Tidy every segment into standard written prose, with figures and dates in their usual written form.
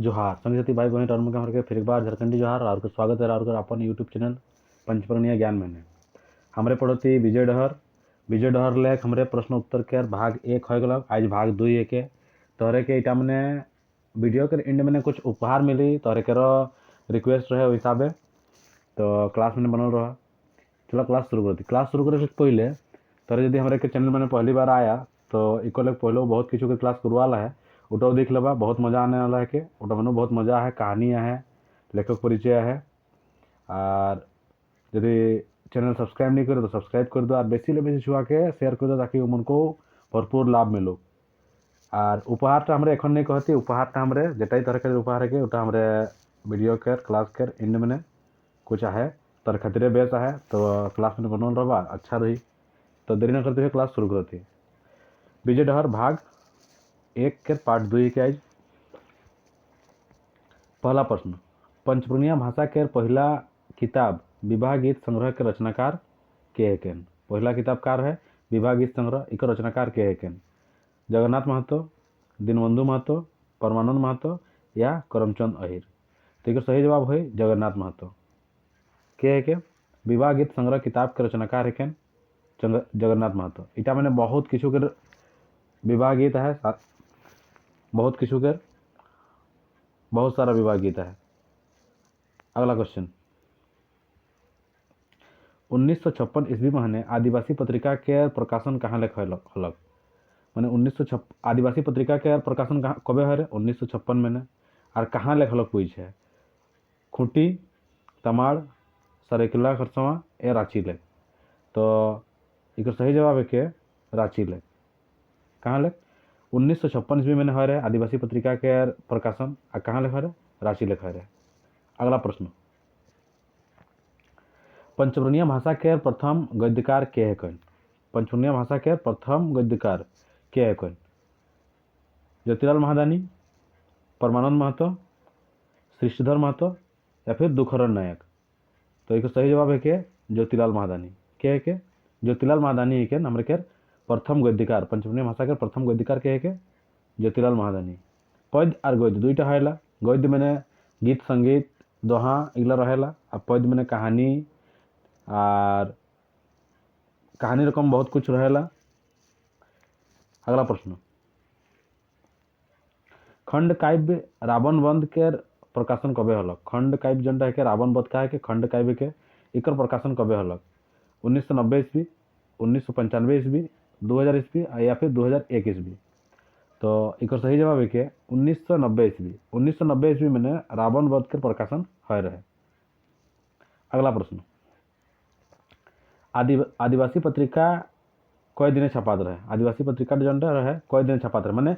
जोहार संगी साथी भाई बहन टर्म के फिर एक बार झारखंडी जोहार और स्वागत है और अपन यूट्यूब चैनल पंचपर्णीय ज्ञान में हमारे पड़ोसी विजय डहर लेख हमारे प्रश्न उत्तर के भाग 1 हो गल आज भाग 2 के तोहरे के इटा मैंने वीडियो के एंड मैंने कुछ उपहार मिली तोहरे के रिक्वेस्ट रहे हिसाबे तो क्लास मैंने बनल रहा। चलो क्लास शुरू करती। क्लास शुरू करे से पहले तोरे यदि हमारे के चैनल मैंने पहली बार आया तो इको लग पहले बहुत किसी के क्लास करवाला है उठाओ देख लेबा बहुत मज़ा आने वाला है के उठा मैंने बहुत मज़ा है कहानियाँ है लेखक परिचय है और यदि चैनल सब्सक्राइब नहीं करे तो सब्सक्राइब कर दो और बेसी ले बेसी छुआ के शेयर कर दो ताकि उनको भरपूर लाभ मिलो। और उपहार हमारे एखन नहीं कहती उपहार हमारे जेटाई तरह के उपहार है उटा हमारे वीडियो के क्लास के एंड में कुछ है तर खातिर बेस है तो क्लास में बनल रहा अच्छा रही तो देरी न करते हुए क्लास शुरू करती। विजय डहर भाग 1 के पार्ट 2 के आज पहला प्रश्न पंचपूर्णिया भाषा के पहला किताब विवाह गीत संग्रह के रचनाकार के हेकेन। पहला किताब कार है विवाह गीत संग्रह एक रचनाकार के हेकेन। जगन्नाथ महतो, दीनबंधु महतो, परमानंद महतो या करमचंद अहिर। तो एक सही जवाब है जगन्नाथ महतो। के हेकेन विवाह गीत संग्रह किताब के रचनाकार हेकेन जगन्नाथ महतो। इटा मैंने बहुत किछु के विवाह गीत है बहुत किछु के बहुत सारा विवाह गीत है। अगला क्वेश्चन 1956 ईस्वी में आदिवासी पत्रिका के प्रकाशन कहाँ लेख हलक मैंने 1956 आदिवासी पत्रिका के प्रकाशन कबे है 1956 में और कहाँ लेख हलक पूछ है खूंटी तमाड़ सरेकिला खरसवा ए रांची लेख। तो एक सही जवाब है कि रांची लेख। कहाँ लेख 1956 ईस्वी में है आदिवासी पत्रिका के प्रकाशन और कहाँ लेख है रांची लेख है। अगला प्रश्न पंचवर्णीय भाषा के प्रथम गद्यकार के हेकन। पंचवर्णीय भाषा के प्रथम गद्यकार के हेकन ज्योतिलाल महादानी, परमानंद महतो, श्रीधर महतो या फिर दुखरन नायक। तो एक सही जवाब है कि ज्योतिलाल महादानी के ज्योतिलाल महादानी है के हमारे के प्रथम गद्यकार पंचवर्णीय भाषा के प्रथम गद्यकार के ज्योतिलाल महादानी। पद्य और गद्य दुईटा है गद्य मैंने गीत संगीत दोहा इगला रहेला और पद्य मैंने कहानी और कहानी रकम बहुत कुछ रहेला। अगला प्रश्न खंड काव्य रावण वध के प्रकाशन कबे हलक। खंड काव्य जनटा है कि रावण वध का है कि खंड काव्य के इकर प्रकाशन कबे हलक 1990 ईस्वी 1995 ईस्वी 2000 ईस्वी या फिर 2001 ईस्वी। तो एक सही जवाब है कि 1990 ईस्वी 1990 ईस्वी में रावण वध के प्रकाशन है रहे। अगला प्रश्न आदिवासी पत्रिका कई दिन छपात रहे। आदिवासी पत्रिका जनटा रहे कई दिन छपात रहे मैंने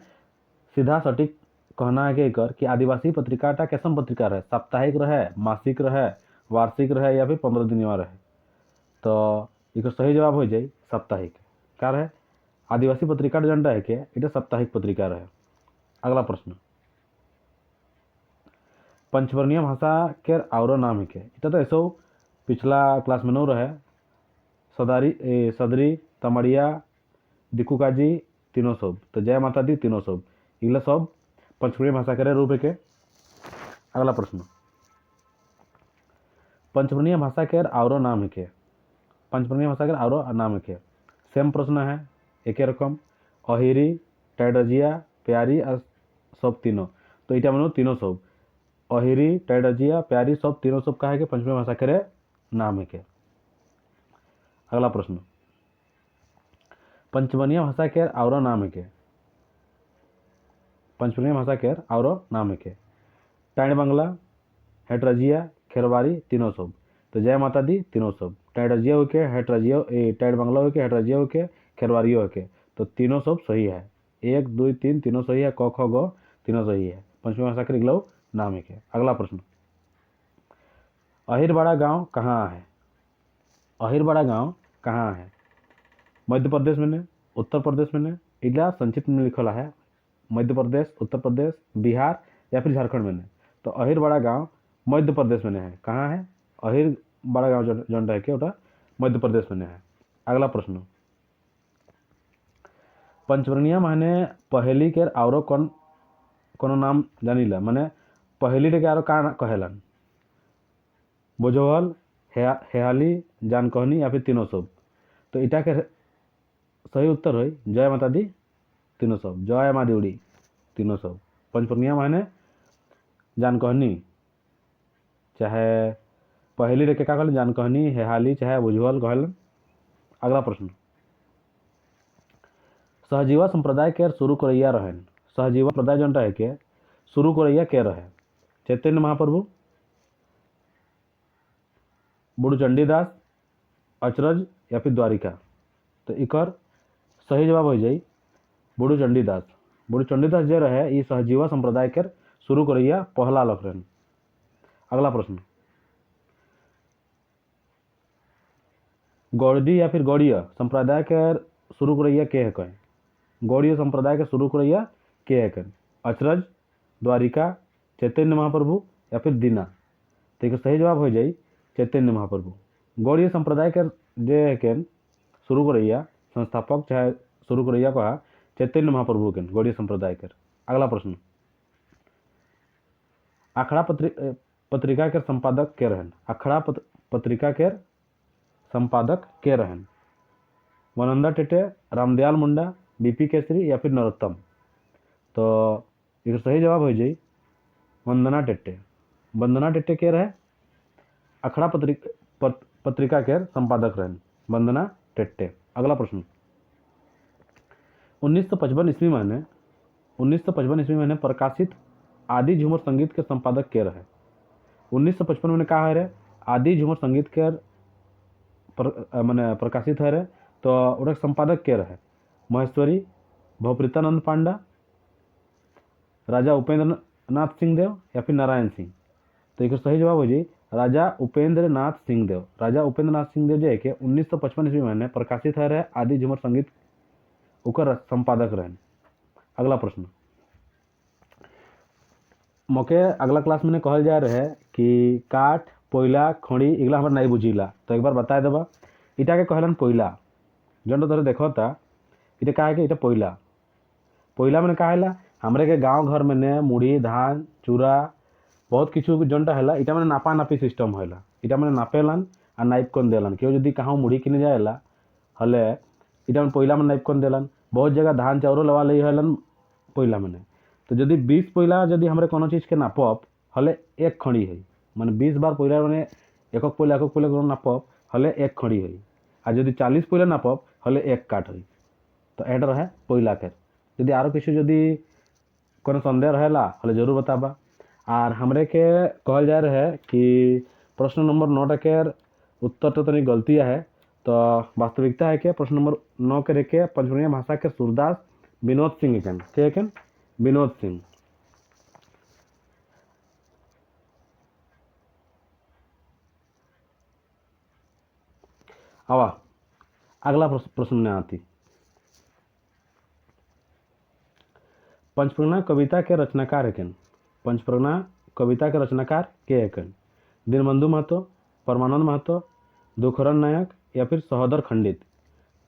सीधा सटीक कहना है कि आदिवासी पत्रिकाटा कैसन पत्रिका रहे साप्ताहिक रहे मासिक रहे वार्षिक रहे या फिर 15 दिन रहे। तो एक सही जवाब हो जाए साप्ताहिक। क्या रहे आदिवासी पत्रिका जनटा है कि इटा साप्ताहिक पत्रिका रहे। अगला प्रश्न पंचवर्णीय भाषा के और नाम है कि इटा तो ऐसा पिछला क्लास में न रहे सदरी तमड़िया दिकुकाजी तीनों सब। तो जय माता दी तीनों सब इगला सब पंचवर्णीय भाषा के रूप है के। अगला प्रश्न पंचवर्णीय भाषा के और नाम है के पंचवर्णीय भाषा के और नाम है के सेम प्रश्न है एक रकम अहिरी टाइडजिया प्यारी और सब तीनों। तो इटा मानो तीनों सब अहिरी टाइडजिया प्यारी सब तीनों सब कहा है कि पंचवर्णीय भाषा के नाम है के। अगला प्रश्न पंचवर्णीय भाषा के और नाम है के पंचवर्णीय भाषा के और नाम है के टाइड बंगला हेटरजिया खेरवारी तीनों सब। तो जय माता दी तीनों सब टाइडजिया हो के हेटरजिया टाइड बंगला हो के हेटरजिया हो के खेरवारी हो के। तो तीनों सब सही है 1 2 3 तीनों सही है क ख ग तीनों सही है पंचवर्णीय भाषा के इगला नाम है के। अगला प्रश्न अहिरबाड़ा गांव कहाँ है। अहिरबाड़ा गांव कहाँ है मध्य प्रदेश में उत्तर प्रदेश में इला संक्षिप्त में लिखला है मध्य प्रदेश उत्तर प्रदेश बिहार या फिर झारखंड में। तो अहिरबाड़ा गांव मध्य प्रदेश में है। कहाँ है अहिरबाड़ा गांव जन है कि मध्य प्रदेश में है। अगला प्रश्न पंचवर्णीय माने पहली के और कौन नाम जानिला माने पहली टे आरो का कहेलन बुझवल, हेहाली, जानकहनी या फिर तीनों सब। तो इटा के सही उत्तर है जय माता दी तीनों सब, जय माँ देउड़ी तीनों सब। पंचप्रज्ञा माने जानकहनी चाहे पहली रे के का कहलन जानकहनी, हेहाली चाहे बुझवल कहलन। अगला प्रश्न, सहजीवा संप्रदाय के शुरू करैया रहन। सहजीवा संप्रदाय जन रहे के शुरू करैया के रहे? चैतन्य महाप्रभु, बुढ़ चंडीदास, अचरज या फिर द्वारिका। तो इकर सही जवाब हो जाई बुढ़ चंडीदास। बुढ़ चंडीदास जो रहे ये सहजीवा संप्रदाय के शुरू करैया पहला लोग रहन। अगला प्रश्न, गौड़ी या फिर गौड़ीय संप्रदाय के शुरू करैया के है कहें? गौड़ीय संप्रदाय के शुरू करैया के है कहें? अचरज, द्वारिका, चैतन्य महाप्रभु या फिर दीना। तो एक सही जवाब हो जाई चैतन्य महाप्रभु। गौड़ीय संप्रदाय के जे है के शुरू करैया संस्थापक चाहे शुरू करैया कहा चैतन्य महाप्रभु के गौड़ीय संप्रदाय के। अगला प्रश्न, अखड़ा पत्रिका के संपादक के रहन? अखड़ा पत्रिका के संपादक के रहन? वनंदा टेटे, रामदयाल मुंडा, बीपी केसरी या फिर नरोत्तम। तो एक सही जवाब हो जाई वंदना टेट्टे। वंदना टेट्टे के रहे अखड़ा पत्रिका के संपादक रहन वंदना टेट्टे। अगला प्रश्न, 1955 ईस्वी में प्रकाशित आदि झूमर संगीत के संपादक के रहे? 1955 में कहा है रे आदि झूमर संगीत के मैंने प्रकाशित है रे, तो उनके संपादक के रहे? महेश्वरी, भवप्रीतानंद पांडा, राजा उपेंद्र नाथ सिंह देव या फिर नारायण सिंह। तो एक सही जवाब हो जाए राजा उपेंद्र नाथ सिंह देव। राजा उपेंद्र नाथ सिंह देव जो है कि 1955 ईस्वी में प्रकाशित है रहे आदि झूमर संगीत उकर संपादक रहन। अगला प्रश्न, मोके अगला क्लास में कहल जा रहे कि काठ, कोयला, खड़ी इगला हमारे नहीं बुझीला। तो एक बार बताए देबा इटा के कहलन कोयला। जन तो देखो था इटा का है कि इटा कोयला। कोयला मैंने कहा है हमरे के गांव घर में ने मुढ़ी, धान, चूरा बहुत किछु जनटा है इटा मैंने नापा नापी सिस्टम है। इटा मैंने नापेलन और नाइप कन देलन। क्यों जदि कहाँ मुढ़ी किने जाएला हले इटा मैंने कोयला में नाइप कन देलन। बहुत जगह धान चाउरो लवा ली हलन कोयला मैंने। तो जदि 20 कोयला जदि हमारे कोनो चीज़ के नापब हले एक खड़ी है, माने 20 बार कोयला मैंने एक कोयला नापब हले एक खड़ी है। आ जदि 40 कोयला नापब हले एक काठ है। तो एड रहे कोयला के। यदि आरो किछु यदि कोनो संदेह रहेला हले जरूर बताबा। और हमरे के कहल जा रहे कि प्रश्न नंबर 9 के उत्तर तो तनी गलतियाँ है। तो वास्तविकता है कि प्रश्न नंबर 9 के रेखे पंचवर्णीय भाषा के सूरदास विनोद सिंह के विनोद सिंह। आवा अगला प्रश्न में आती, पंचप्रज्ञा कविता के रचनाकार है? पंचप्रज्ञा कविता के रचनाकार के है? दीनबंधु महतो, परमानंद महतो, दुखरन नायक या फिर सहोदर खंडित।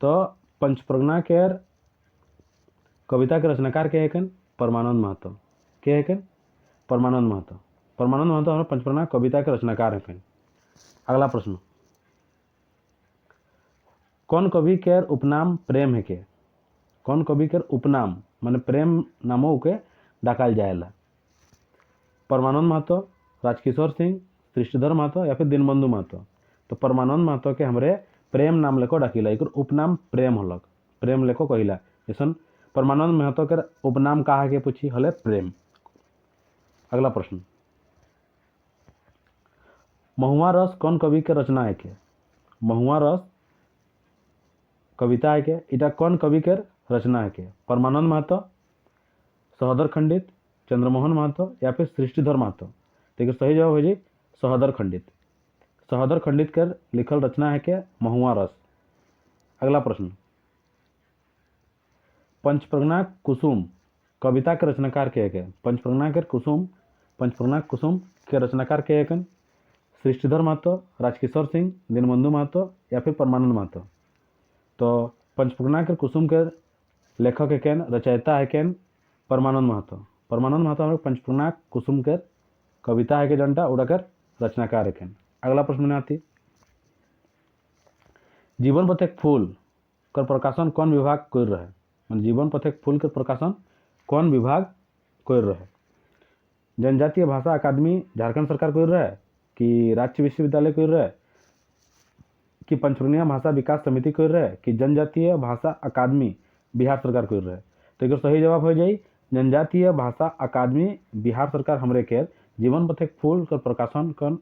तो पंचप्रज्ञा के कविता के रचनाकार के है? परमानंद महतो के है? परमानंद महतो। परमानंद महतो हमारे पंचप्रज्ञा कविता के रचनाकार है। अगला प्रश्न, कौन कवि के उपनाम प्रेम है के? कौन कवि के उपनाम माने प्रेम नामों के डाकल जाएला? परमानंद महतो, राजकिशोर सिंह, सृष्टिधर महतो या फिर दीनबंधु महतो। तो परमानंद महतो के हमरे प्रेम नाम लेको डाकिला, एक उपनाम प्रेम हलक, प्रेम लेको कहिला। जैसन परमानंद महतो के उपनाम कहा के पूछी हले प्रेम। अगला प्रश्न, महुआ रस कौन कवि के रचना है के? महुआ रस कविता है के इटा कौन कवि के रचना है के? परमानंद महतो, सहोदर खंडित, चंद्रमोहन महतो या फिर सृष्टिधर महतो। तो सही जवाब हो जाए सहोदर खंडित। सहोदर खंडित के लिखल रचना है के महुआ रस। अगला प्रश्न, पंचप्रज्ञा कुसुम कविता के रचनाकार के है? पंचप्रज्ञा के कुसुम, पंचप्रज्ञा कुसुम के रचनाकार के है? सृष्टिधर महतो, राजकिशोर सिंह, दीनबंधु महतो या फिर परमानंद महतो। तो पंचप्रज्ञा के कुसुम के लेखक है रचयिता है परमानंद महतो। परमानंद महतो हमारे पंचप्रज्ञा कुसुम के कविता है के जनटा उड़ा कर रचनाकार है। अगला प्रश्न में आती जीवन पथ एक फूल कर प्रकाशन कौन विभाग कर रहे हैं। जीवन पथ एक फूल कर प्रकाशन कौन विभाग कर रहे हैं। जनजातीय भाषा अकादमी झारखंड सरकार कर रहा है कि राज्य विश्वविद्यालय कर रहा है कि पंचवर्णीय भाषा विकास समिति कर रहा है कि जनजातीय भाषा अकादमी बिहार सरकार कर रहा है। तो एक सही जवाब हो जाए जनजातीय भाषा अकादमी बिहार सरकार हमरे के जीवन पथ एक फूल कर प्रकाशन कौन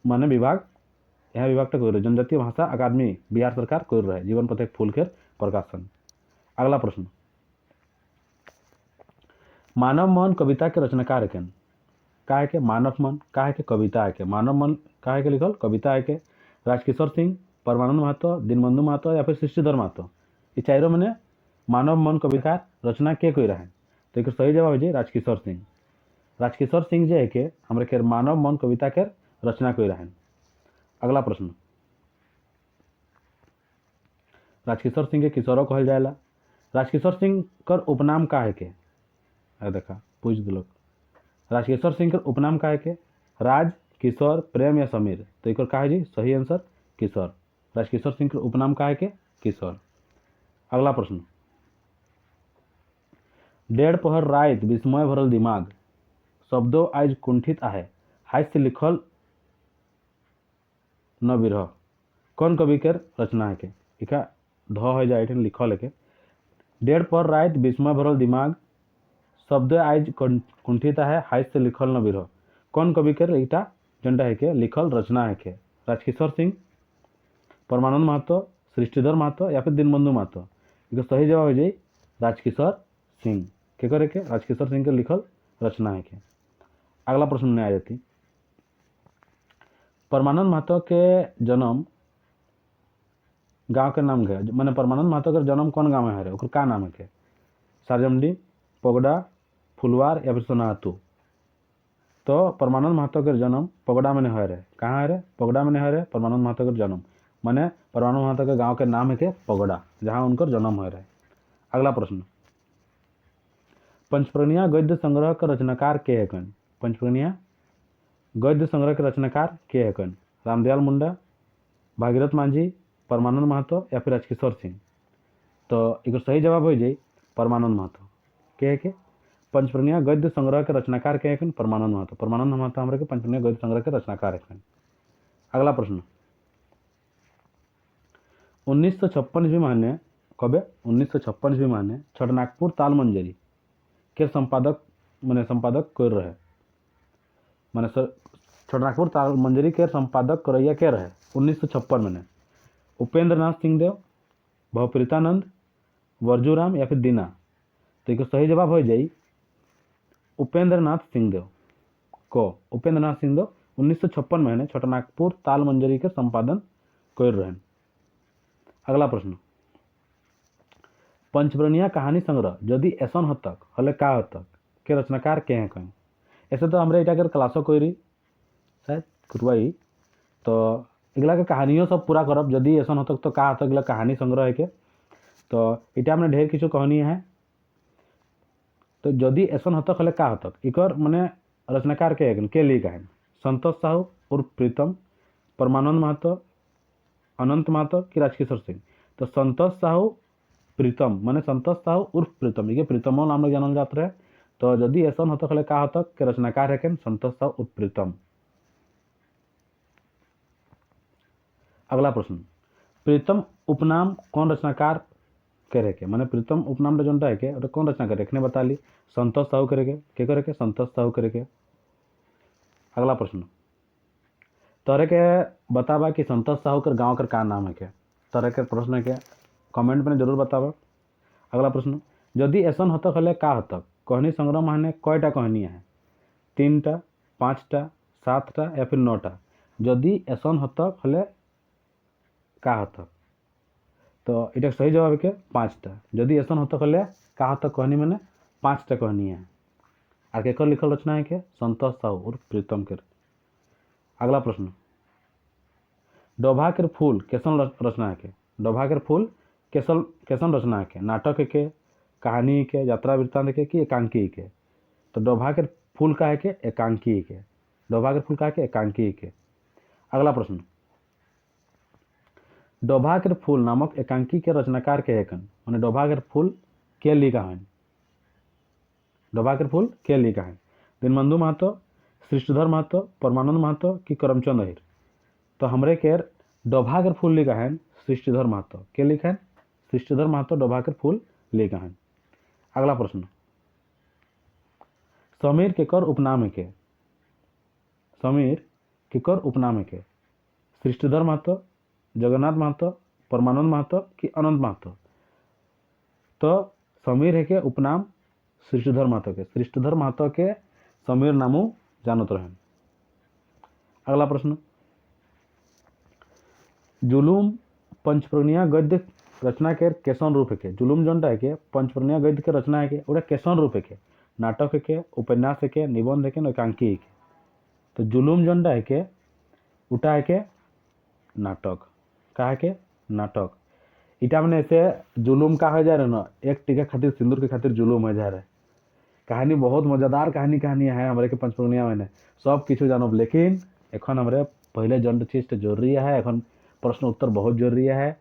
माने विभाग यह विभाग तक कर रहे जनजातीय भाषा अकादमी बिहार सरकार कर रहा है जीवन पथ एक फूल के प्रकाशन। अगला प्रश्न मानव मन कविता के रचनाकार है का है के मानव मन का है के कविता है के मानव मन का है के लिखल कविता है के राजकिशोर सिंह परमानंद महतो दीनबंधु महतो या फिर सृष्टिधर महतो ये चारों मैंने मानव मन कविता रचना के कोई रहे। तो एक सही जवाब है राजकिशोर सिंह। राजकिशोर सिंह जो है के हमारे के मानव मन कविता के रचना कोई रहे। अगला प्रश्न राजकिशोर सिंह के किशोरों कहल जाएला। राजकिशोर सिंह कर उपनाम का है के देखा पूछ दिलोग राजकिशोर सिंह कर उपनाम का है के राज किशोर प्रेम या समीर। तो एक का है जी सही आंसर किशोर। राजकिशोर सिंह कर उपनाम का है के किशोर। अगला प्रश्न डेढ़ पहर रात विस्मय भरल दिमाग शब्दों आज कुंठित आहे हाथ से लिखल न विरह कौन कवि के रचना है के इका ध हो जाए लिखल है के डेढ़ पहर रात विस्मय भरल दिमाग शब्द आज कुंठित है हाथ से लिखल न विरह कौन कवि के इटा जनता है के लिखल रचना है के राजकिशोर सिंह परमानंद महतो सृष्टिधर महतो या फिर दीनबंधु महतो। एक सही जवाब हो जाए राजकिशोर सिंह के करे के राजकिशोर सिंह के लिखल रचना है के। अगला प्रश्न में आ जाती परमानंद महतो के जन्म गांव के नाम के मैंने परमानंद महतो का जन्म कौन गांव में है रे का नाम है के सारजमडी पगड़ा फुलवार या फिर सोनातू। तो परमानंद महतो के जन्म पगड़ा में है रे कहाँ है रे पगड़ा में है रे परमानंद महतो का जन्म माने परमानंद महतो के गांव के नाम है के पगड़ा जहाँ उनका जन्म है रे। अगला प्रश्न पंचप्रणिया गद्य संग्रह का रचनाकार के है कौन। पंचप्रणिया गद्य संग्रह के रचनाकार के है कौन रामदयाल मुंडा भागीरथ मांझी परमानंद महतो या फिर राजकिशोर सिंह। तो एक सही जवाब हो जाए परमानंद महतो के है के पंचप्रणिया गद्य संग्रह के रचनाकार के है परमानंद महतो। परमानंद महतो हमारे के पंचप्रणिया गद्य संग्रह के रचनाकार है। अगला प्रश्न 1956 ईस्वी महीने कब 1956 ईस्वी महीने छठनागपुर ताल मंजरी के संपादक मैंने संपादक कर रहे मैंने छठनागपुर ताल मंजरी के संपादक करैया के रहे 1956 में उपेंद्र नाथ सिंहदेव भवप्रीतानंद वर्जूराम या फिर दीना। तो एक सही जवाब हो जाए उपेंद्र नाथ सिंहदेव को उपेंद्र नाथ सिंहदेव 1956 में छठनागपुर ताल मंजरी के संपादन कर रहे। अगला प्रश्न पंचवर्णीय कहानी संग्रह यदि ऐसन हतक हले का हतक के रचनाकार के हैं कहीं ऐसे तो हमारे इटा क्लासों कोई शायद कुरवाई तो इगला के कहानियों सब पूरा करब यदि ऐसा हतक तो का हतक इगला कहानी संग्रह है के। तो इटा हमने ढेर किछु कहानी है तो यदि ऐसा हतक हले का हतक इकर माने रचनाकार के लिए कहें संतोष साहू उर्फ प्रीतम परमानंद महतो अनंत महतो कि राजकिशोर सिंह। तो संतोष साहू प्रीतम माने संतोष साहू उर्फ प्रीतम ये प्रीतमो नाम लोग जानल जाते रहे। तो यदि ऐसा हतक हले का हतक के रचनाकार है संतोष साहू उर्फ प्रीतम। अगला प्रश्न प्रीतम उपनाम कौन रचनाकार करे के माने प्रीतम उपनाम जनता है के कौन रचना करे ने बता ली संतोष साहू करे के संतोष साहू करे के। अगला प्रश्न तोरे के बतावा कि संतोष साहू कर गांव कर का नाम है के तोरे के प्रश्न के कमेंट में जरूर बतावा। अगला प्रश्न यदि ऐसा हतक हले का हतक कहानी संग्रह माने कयटा कहानी है 3टा 5टा 7टा या फिर 9टा। यदि ऐसा हतक हले का हतक तो इटा सही जवाब है के 5टा। यदि ऐसा हतक हले का हतक कहानी माने 5टा कहानी है और केकर लिखल रचना है के संतोष साहू उर्फ प्रीतम के। अगला प्रश्न डोभा के फूल कैसन रचना है के डोभा के फूल कैसन रचना है के नाटक के कहानी के यात्रा वृत्तांत के कि एकांकी के। तो डोभा के फूल का है के एकांकी के, डोभा के फूल का है के एकांकी के। अगला प्रश्न, डोभा के फूल नामक एकांकी के रचनाकार के हेकन, माने डोभा के फूल के लिखा है, डोभा के फूल के लिखा है, दीनबंधु महतो, सृष्टिधर महतो, परमानंद महतो कि करमचंद अहिर। तो हमरे के डोभा के फूल लिखा है सृष्टिधर महतो, के लिखा है सृष्टिधर महतो डोभा के फूल लिखा है। अगला प्रश्न, समीर केकर उपनाम के, समीर केकर उपनाम के, सृष्टिधर महतो, जगन्नाथ महतो, परमानंद महतो कि अनंत महतो। तो समीर है के उपनाम सृष्टिधर महतो के, सृष्टिधर महतो के समीर नामू जानत रहें। अगला प्रश्न, जुलूम पंचप्रनिया गद्य रचना के कैसन रूप है, जुलूम जोनटा है के पंचप्रनिया गद्य के रचना है के उड़ा कैसन रूप है, नाटक है के, उपन्यास है के, निबंध है के, एकांकी है के। तो जुलूम जोनटा है के उटा है के नाटक, का है के नाटक। इटा मैंने ऐसे जुलूम का हो जा रहा ना, एक टीका खातिर सिंदूर के खातिर जुलूम हो जा रहा है। कहानी बहुत मजेदार कहानी है हमारे के पंचप्रनिया में सब किछु जानब, लेकिन एखन हमारे पहले जन चीज जरूरी है, एखन प्रश्न उत्तर बहुत जरूरी है।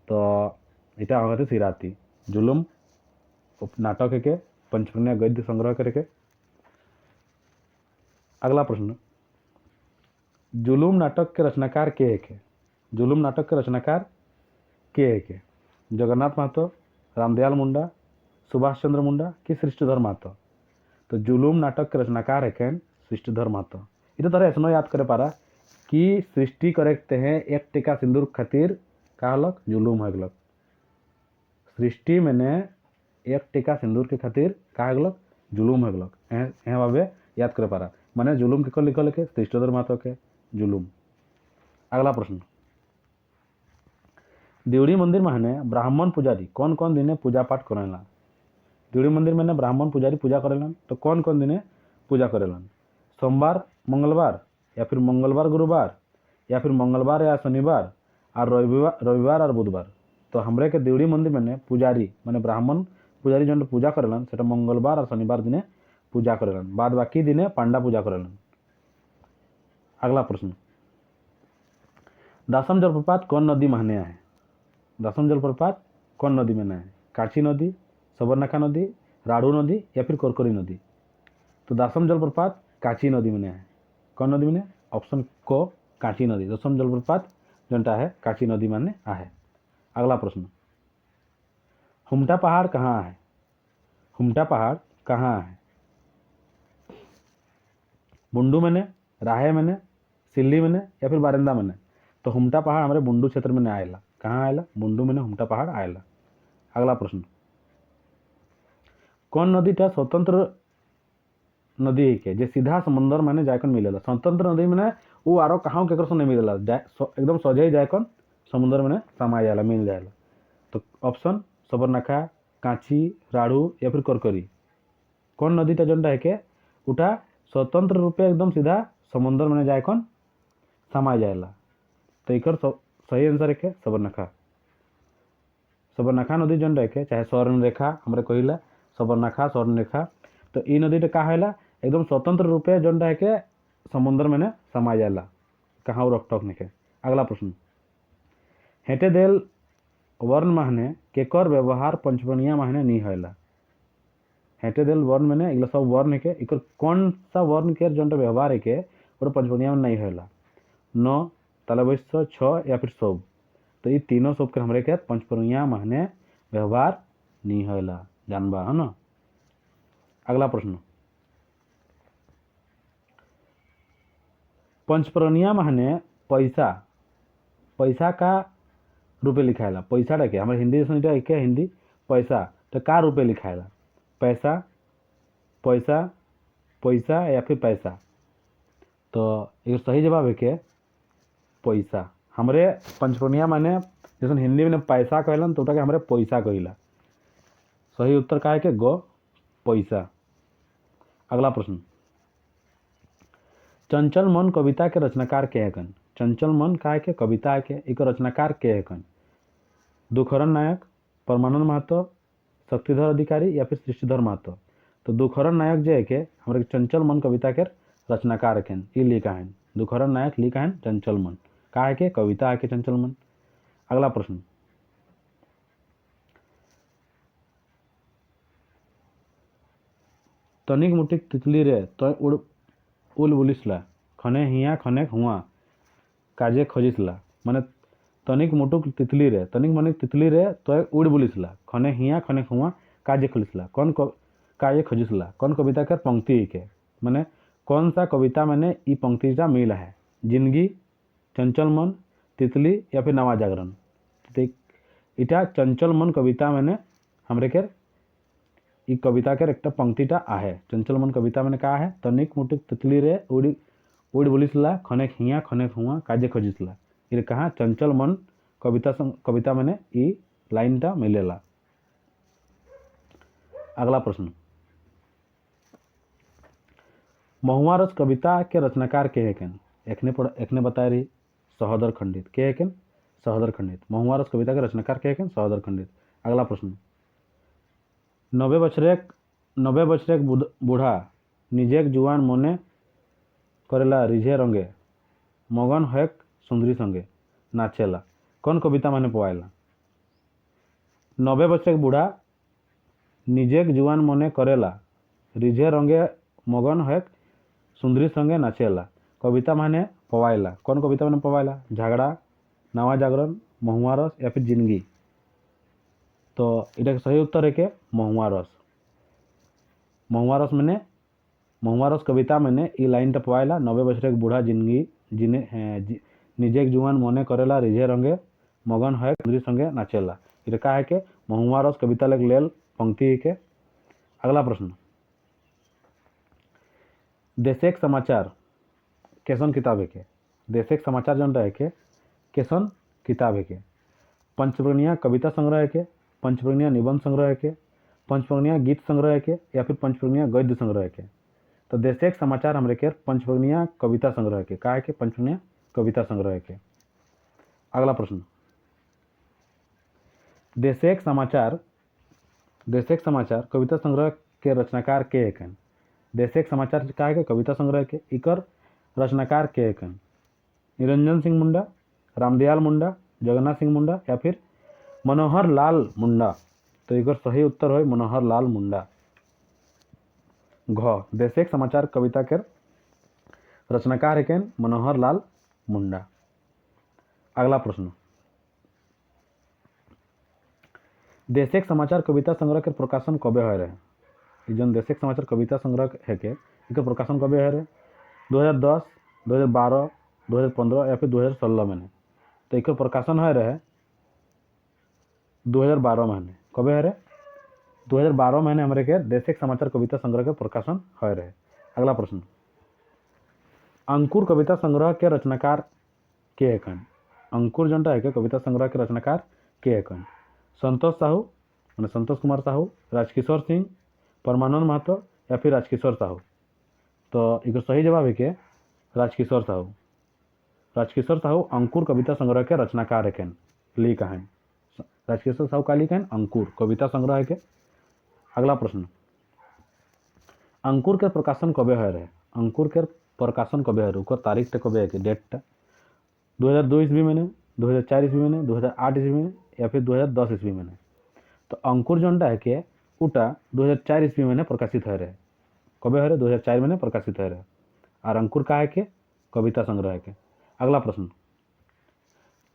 तो इटा हमारे सिराती जुलूम नाटक के पंचप्रनिया गद्य संग्रह करके। अगला प्रश्न, जुलूम नाटक के रचनाकार के है, जुलूम नाटक के रचनाकार के है, जगन्नाथ महतो, रामदयाल मुंडा, सुभाष चंद्र मुंडा कि सृष्टिधर महतो। तो जुलूम नाटक के रचनाकार है सृष्टिधर महतो। इतना तरह ऐसा याद करे पारा कि सृष्टि करेक्ट हैं एक टीका सिंदूर खातिर का हलक जुलूम हगलक, सृष्टि मैंने एक टीका सिंदूर के खातिर का हगलक जुलूम हगलक। यहाँ भावे याद करे पारा, माने जुलूम के लिखल के सृष्टिधर महतो के जुलूम। अगला प्रश्न, देवड़ी मंदिर में ब्राह्मण पुजारी कौन कौन दिने पूजा पाठ करेला, देवड़ी मंदिर में ब्राह्मण पुजारी पूजा करेलन, तो कौन कौन दिने पूजा करेलन, सोमवार मंगलवार या फिर मंगलवार गुरुवार या फिर मंगलवार या शनिवार और रविवार और बुधवार। तो हमरे के देवड़ी मंदिर में पुजारी माने ब्राह्मण पुजारी जो पूजा करेलन सेटा मंगलवार और शनिवार दिने पूजा करेलन, बाद बाकी दिने पांडा पूजा करेलन। अगला प्रश्न, दासम जलप्रपात कौन नदी में है, दासम जलप्रपात कौन नदी में है, काची नदी, सबरनाखा नदी, राड़ू नदी या फिर कोरकोरी नदी। तो दासम जलप्रपात काची नदी में है, कौन नदी में, ऑप्शन को काची नदी, दासम जलप्रपात जोटा है काची नदी में है। अगला प्रश्न, हुमटा पहाड़ कहाँ है, हुमटा पहाड़ कहाँ है, बुंडू में, राहे में, सिल्ली में या फिर बारिंदा में। तो हुमटा पहाड़ हमारे बुंडू क्षेत्र में आएला, कहाँ आएला, बुंडू में हुमटा पहाड़ आएला। अगला प्रश्न, कौन नदी टा स्वतंत्र नदी के जे सीधा समुद्र में जायकन मिलेला, स्वतंत्र नदी में वो आरो कहाँ केकर से नहीं मिलेला, एकदम सोझे जायकन समुद्र में समा जाएला मिल जाएला। तो ऑप्शन सबरनाखा, कांची, राड़ू या फिर कोरकोरी। कौन नदी टा जोटा है के उठा स्वतंत्र रूपे एकदम सीधा समुद्र में जायकन समा जाएला। तो एक सही आंसर है सबरनाखा, सबरनाखा नदी जोटा है चाहे स्वर्ण रेखा हमारे कहला सबरनाखा स्वर्ण रेखा। तो ये नदी टा कहा है एकदम स्वतंत्र रूपे जोटा है के समुद्र में समा जाएला, कहाँ रोक टोक नहीं। अगला प्रश्न, हेटे देल वर्ण माहने केकर व्यवहार पंचप्रनिया माहने नहीं होला, हेटे देल वर्ण मैंने इगला सब वर्ण है के इकर कौन सा वर्ण के जो व्यवहार है के और पंचप्रनिया में नहीं होला, न तलवैश्य छ या फिर सब। तो ये तीनों सब के हमरे के पंचप्रनिया माहने व्यवहार नहीं होला, जानबा है ना। अगला प्रश्न, पंचप्रनिया माहने पैसा, पैसा का रुपये लिखाएला, पैसा टा के हमारे हिंदी जैसे क्या हिंदी पैसा तो का रुपये लिखाएला, पैसा पैसा पैसा या फिर पैसा। तो ये सही जवाब है के पैसा। हमारे पंचप्रनिया माने जैसे हिंदी में पैसा कहलन तो के हमारे पैसा कहला, सही उत्तर का है कि गो पैसा। अगला प्रश्न, चंचल मन कविता के रचनाकार के है कन, चंचल मन का है के कविता है के एक रचनाकार के है कन, दुखरन नायक, परमानंद महतो, शक्तिधर अधिकारी या फिर सृष्टिधर महतो। तो दुखहरण नायक जो है के हमारे चंचल मन कविता के रचनाकार है ये लिखा है। दुखहरण नायक लिखा है चंचल मन, का है के कविता है के चंचल मन। अगला प्रश्न, तनिक मुटिक तितली रे तो उल बुलिसला खने हिया खने हुआ काजे खोजिसला। माने तनिक मुटुक तितली रे, तनिक माने तितली रे तो उड़ बुलिसला खने हिया खने हुआ काजे खोजिसला। कौन काजे खोजिसला कौन कविता के पंक्ति के, माने कौन सा कविता मैंने ई पंक्ति का मिला है, जिंदगी, चंचल मन, तितली या फिर नवा जागरण। तो इटा चंचल मन कविता मैंने हमरे के ई कविता के एक पंक्तिटा आहे। चंचल मन कविता मैंने कहा है तनिक मुटिक तितली रे उड़ बुलिसला खनेक हिया खनेक हुआ काजे खोजिसला। ये कहा चंचल मन कविता मैंने ई लाइनटा मिलेला। अगला प्रश्न, महुआ रस कविता के रचनाकार के हैं? एकने बताया रही सहोदर खंडित के हैं? सहोदर खंडित। महुआ रस कविता के रचनाकार के हैं? सहोदर खंडित। अगला प्रश्न, 90 बछरेक बूढ़ा निजेक जुआन मने करेला रिझे रंगे मगन हैक सुंदरी संगे नाचेला। कौन कविता माने पवायला? 90 बछरेक बूढ़ा निजेक जुआन मने करेला रिझे रंगे मगन हैक सुंदरी संगे नाचेला। कविता माने पवायला। कौन कविता माने पवायला? झगड़ा, नवा जागरण, महुआ रस या फिर जिंदगी। तो इटा सही उत्तर है के महुआ रस। महुआ रस मैंने महुआ रस कविता मैंने ई लाइन टा पवायला 90 बछरेक बूढ़ा जिंदगी निजेक जुआन मने करेला रिझे रंगे मगन है सुंदरी संगे नाचेला। इटा का है के महुआ रस कविता लग लेल पंक्ति है के। अगला प्रश्न, देशेक समाचार कैसन किताब है के? देशेक समाचार जन रहे के कैसन किताब है के? पंचवर्णीय कविता संग्रह है के, पंचवर्णीय निबंध संग्रह है के, पंचवर्णीय गीत संग्रह है के या फिर पंचवर्णीय गद्य संग्रह है के? तो देशेक समाचार हमरे के पंचवर्णीय कविता संग्रह के, का है के पंचवर्णीय कविता संग्रह है के। अगला प्रश्न, देशेक समाचार कविता संग्रह के रचनाकार के हैं? देशेक समाचार का है के कविता संग्रह के, इकर रचनाकार के हैं? निरंजन सिंह मुंडा, रामदयाल मुंडा, जगन्नाथ सिंह मुंडा या फिर मनोहर लाल मुंडा। तो इकर सही उत्तर है मनोहर लाल मुंडा। घ देशेक समाचार कविता के रचनाकार है मनोहर लाल मुंडा। अगला प्रश्न, देशेक समाचार कविता संग्रह के प्रकाशन कबे हो रहे? जन देशेक समाचार कविता संग्रह है के इकर प्रकाशन कबे हो रहे? 2010, 2012, 2015 या फिर 2016 में। तो इकर प्रकाशन हो रहे 2012 महीने। कबे हो रहे? 2012 महीने हमारे के देशेक समाचार कविता संग्रह के प्रकाशन हो रहे। अगला प्रश्न, अंकुर कविता संग्रह के रचनाकार के हैं? अंकुर जनता है के कविता संग्रह के रचनाकार के हैं? संतोष साहू मैंने संतोष कुमार साहू, राजकिशोर सिंह, परमानंद महतो या फिर राजकिशोर साहू। तो इकर सही जवाब है के राजकिशोर साहू। राजकिशोर साहू अंकुर कविता संग्रह के रचनाकार हैं, लिखा है। राजकिशोर साहू का लिखा है अंकुर कविता संग्रह है के। अगला प्रश्न, अंकुर के प्रकाशन कबे हो रहे? अंकुर के प्रकाशन कबे हो रहे? तारीख टा कबे है कि डेट टा? 2002 ईस्वी में, 2004 ईस्वी में, 2008 ईस्वी में या फिर 2010 ईस्वी में। तो अंकुर जोनटा है कि उटा 2004 ईस्वी में प्रकाशित हो रहे। कबे हो रहे? 2004 में प्रकाशित हो रहे। और अंकुर का है कि कविता संग्रह है के। अगला प्रश्न,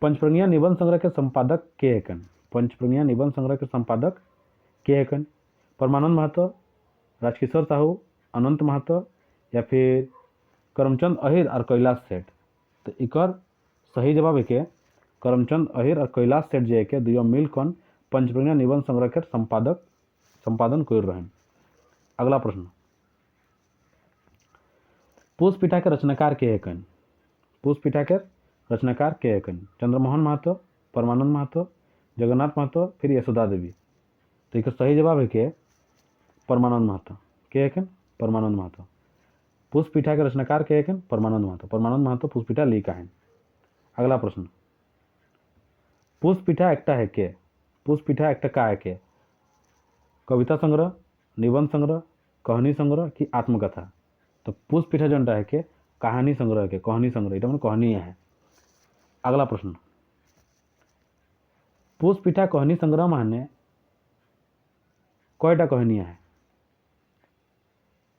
पंचवर्णीय निबंध संग्रह के संपादक के हैं? पंचवर्णीय निबंध संग्रह के संपादक के हैं? परमानंद महतो, राजकिशोर साहू, अनंत महतो या फिर करमचंद अहिर और कैलाश सेठ। तो इकर सही जवाब है कि करमचंद अहिर और कैलाश सेठ जो है कि दुयो मिलकर पंचवर्णीय निबंध संग्रह के संपादन कर रहे हैं। अगला प्रश्न, पुष्पिठा के रचनाकार के हैं? पुष्पिठा के रचनाकार के हैं? चंद्रमोहन महतो, परमानंद महतो, जगन्नाथ महतो फिर यशोदा देवी। तो इसका सही जवाब है कि परमानंद महतो के हैं? परमानंद महतो। पुष्पिठा के रचनाकार के हैं? परमानंद महतो। परमानंद महतो पुष्पिठा लिखा है। अगला प्रश्न, पुष्पिठा एकटा है के? पुष्पिठा एकटा का है के? कविता संग्रह, निबंध संग्रह, कहनी संग्रह कि आत्मकथा। तो पुष्पिठा जनटा है के कहानी संग्रह के कहनी संग्रह ये कहनी है। अगला प्रश्न, पुष्पिठा कहनी संग्रह माने कयटा कहनी है?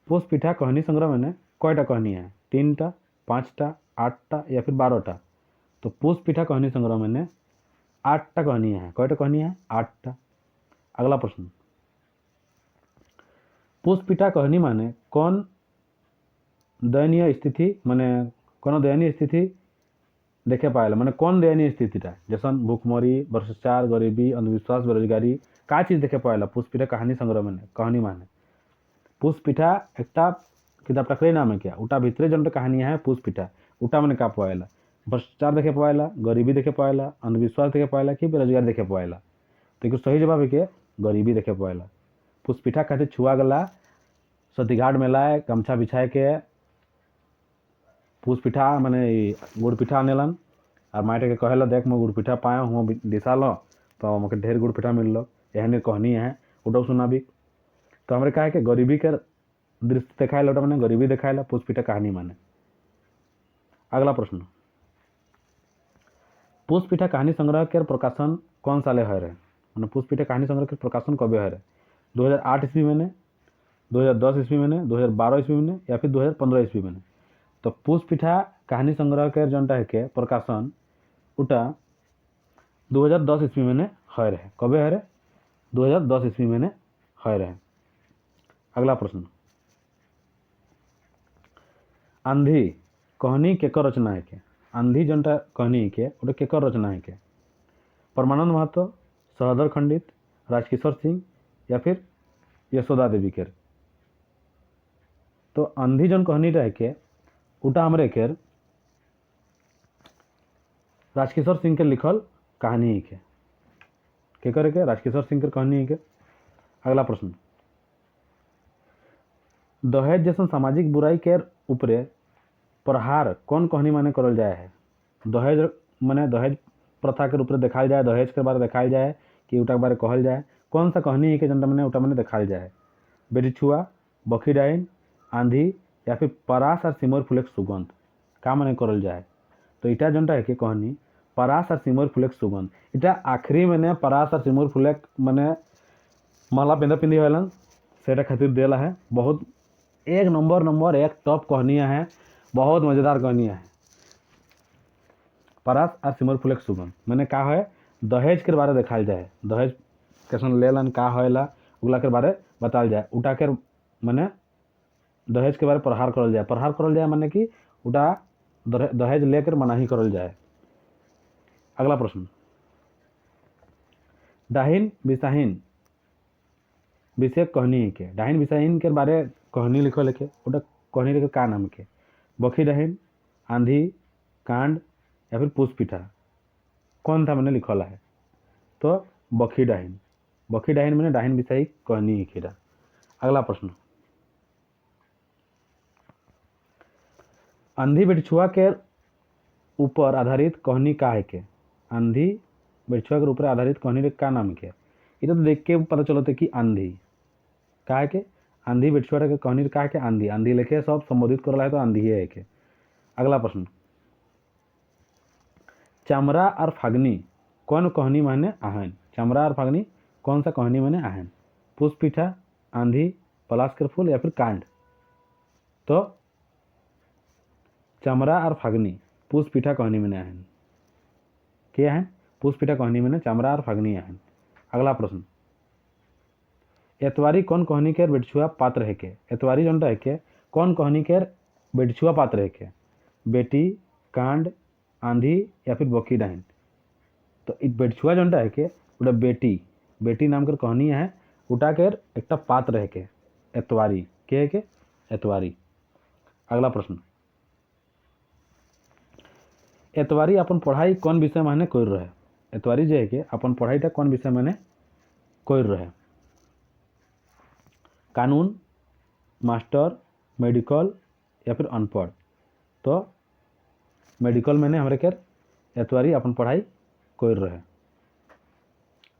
पुष्पिठा कहनी संग्रह माने कयटा कहनी है? 3टा, 5टा, 8टा या फिर 12टा? तो पुष्पिठा कहनी संग्रह माने 8टा कहनी है। कयटा कहनी है? 8टा। अगला प्रश्न, पुष्पिठा कहनी माने कौन दयनीय स्थिति माने कौन दयनीय स्थिति देखे पाएला माने कौन दयनीय स्थितिटा जैसन भूखमरी, भ्रष्टाचार, गरीबी, अंधविश्वास, बेरोजगारी का चीज देखे पाएला पुष्पिठा कहानी संग्रह माने कहनी माने? पुष्पिठा एकटा किताब टकरे नाम है क्या उटा भितरे जन कहानी है पुष्पिठा उटा माने का पाएला? भ्रष्टाचार देखे पाएला, गरीबी देखे पाएला, अंधविश्वास देखे पाएला कि बेरोजगार देखे पाएला? तो सही जवाब है कि गरीबी देखे पाएला। पुष्पिठा कहते छुआ गला सतीघाट मेलाए गमछा बिछाए के पुष्पिठा माने गुड़ पिठा आनेलन और माटे के कहेला देख मैं गुड़ पिठा पाया हूँ दिशा लो तो मुझे ढेर गुड़ पिठा मिल लो एहने कहनी है उठो सुनाबी। तो हमारे कहा कि गरीबी के दृश्य देखाएला उटा मैंने गरीबी देखाएला पुष्पिठा कहानी माने। अगला प्रश्न, पुष्पिठा कहानी संग्रह के प्रकाशन कौन साले है रहे मैंने पुष्पिठा कहानी संग्रह के प्रकाशन कब है रहे? 2008 ईस्वी में, 2010 ईस्वी में, 2012 ईस्वी में या फिर 2015 ईस्वी में? तो पुष्पिठा कहानी संग्रह के जनटा है के प्रकाशन उटा 2010 ईस्वी में है रहे। कबे है रहे? 2010 ईस्वी में है रहे। अगला प्रश्न, आंधी कहनी केकर रचना है के? आंधी जनटा कहनी के उटा केकर रचना है के? परमानंद महतो, सहदर खंडित, राजकिशोर सिंह या फिर यशोदा देवी के? तो आंधी जन कहनी रहे के उटा हमरे के राजकिशोर सिंह के लिखल कहानी के करे के राजकिशोर सिंह के कहानी के। अगला प्रश्न, दहेज जैसन सामाजिक बुराई के ऊपरे प्रहार कौन कहनी माने करल जाए है? दहेज माने दहेज प्रथा के ऊपर देखाल जाए, दहेज के बारे देखाल जाए कि उटा के बारे कहल जाए, कौन सा कहनी है कि जनता मैंने उटा मैंने देखाल जाए? बेटी छुआ, बखी डाइन, आंधी या फिर परास और सिमोर फुलेक सुगंध का माने करल जाए? तो इटा जनटा है कि कहनी परास और सिमोर फुलेक सुगंध इटा आखिरी मैंने परास और सिमोर फुलेक माने माला पिंदा पिंदी वालन सेटा खातिर देला है। बहुत एक नंबर एक टॉप कहनियाँ है, बहुत मज़ेदार कहनियाँ है। परास और सिमोर फुलेक सुगंध मैंने का है दहेज के बारे देखाल जाए, दहेज कैसन लेलन का होएला उगला के बारे बताल जाए, उठा के मैंने दहेज के बारे प्रहार करल जाए माने कि उठा दहेज लेकर मनाही करल जाए। अगला प्रश्न, डाहिन बिसाहिन विषय कहनी के डाहिन बिसाहिन के बारे कहनी लिखल के उठा कहनी लिखे का नाम के? बखी डाहिन, आंधी, कांड या फिर पुष्पिठा कौन था मैंने लिखल है? तो बखी डाहिन मैंने डाहिन बिसाही कहनी ही खीरा। अगला प्रश्न, आंधी बिरछुआ के ऊपर आधारित कहनी का है के? आंधी बिरछुआ के ऊपर आधारित कहनी का नाम के? ये तो देख के पता चलते कि आंधी का है के आंधी बिरछुआ के कहनी का है के आंधी आंधी लेके सब संबोधित कर रहा है तो आंधी है के। अगला प्रश्न, चमरा और फागनी कौन कहनी माने आहन? चमरा और फागनी कौन सा कहनी माने आहन? पुष्पिठा, आंधी, पलाश के फूल या फिर कांड? तो चमरा और फागनी पुष्पिठा कहनी माने आहन क्या है? पुष्पिठा कहनी माने चमरा और फागनी आहन। अगला प्रश्न, एतवारी कौन कहनी के बेटछुआ पात्र है के? एतवारी जनता है के कौन कहनी के बेटछुआ पात्र है के? बेटी, कांड, आंधी या फिर बखी डाहिन? तो बेटछुआ जनता है के उटा बेटी नाम कर कहनी है उटा के एक पात्र है के एतवारी के है के एतवारी। अगला प्रश्न, एतवारी अपन पढ़ाई कौन विषय माने कर रहे? एतवारी जे है के अपन पढ़ाईटा कौन विषय माने कर रहे? कानून, मास्टर, मेडिकल या फिर अनपढ़? तो मेडिकल मैंने हमारे के एतवारी अपन पढ़ाई कर रहे।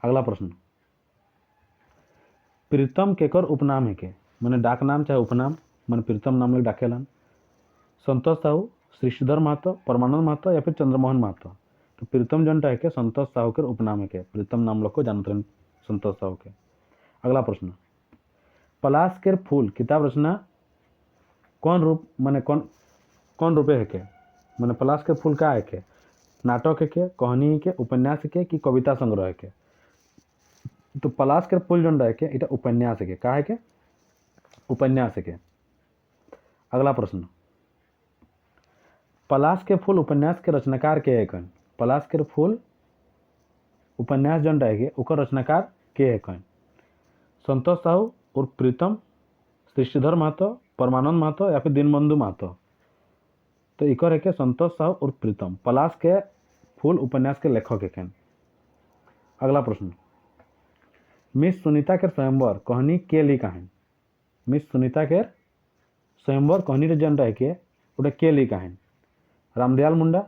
अगला प्रश्न, प्रीतम केकर उपनाम है के? मैंने डाक नाम चाहे उपनाम मैंने प्रीतम नाम लोग डाकेलन। संतोष साहू, श्रीधर महतो, परमानंद महतो या फिर चंद्रमोहन महतो। तो प्रीतम जनटा है के संतोष साहू के उपनाम है के प्रीतम नाम लोग को जानते हैं संतोष साहू के। अगला प्रश्न, पलाश के फूल किताब रचना कौन रूप माने कौन रूपे है के माने पलाश के फूल का है के नाटक है के कहानी के उपन्यास के कि कविता संग्रह है के। तो पलाश के फूल जनटा है के इटा उपन्यास है के का है के उपन्यास है के। अगला प्रश्न, पलाश के फूल उपन्यास के रचनाकार के है कौन। पलाश के फूल उपन्यास जनटा है के ओकर रचनाकार के है कौन। संतोष साहू और प्रीतम, श्रीधर महतो, परमानंद महतो या फिर दीनबंधु महतो। तो इकर है के संतोष साहू और प्रीतम पलाश के फूल उपन्यास के लेखक है कौन। अगला प्रश्न, मिस सुनीता के स्वयंवर कहानी के लिखा है। मिस सुनीता के स्वयंवर कहानी रे जनटा है के उठे के लिखा है। रामदयाल मुंडा,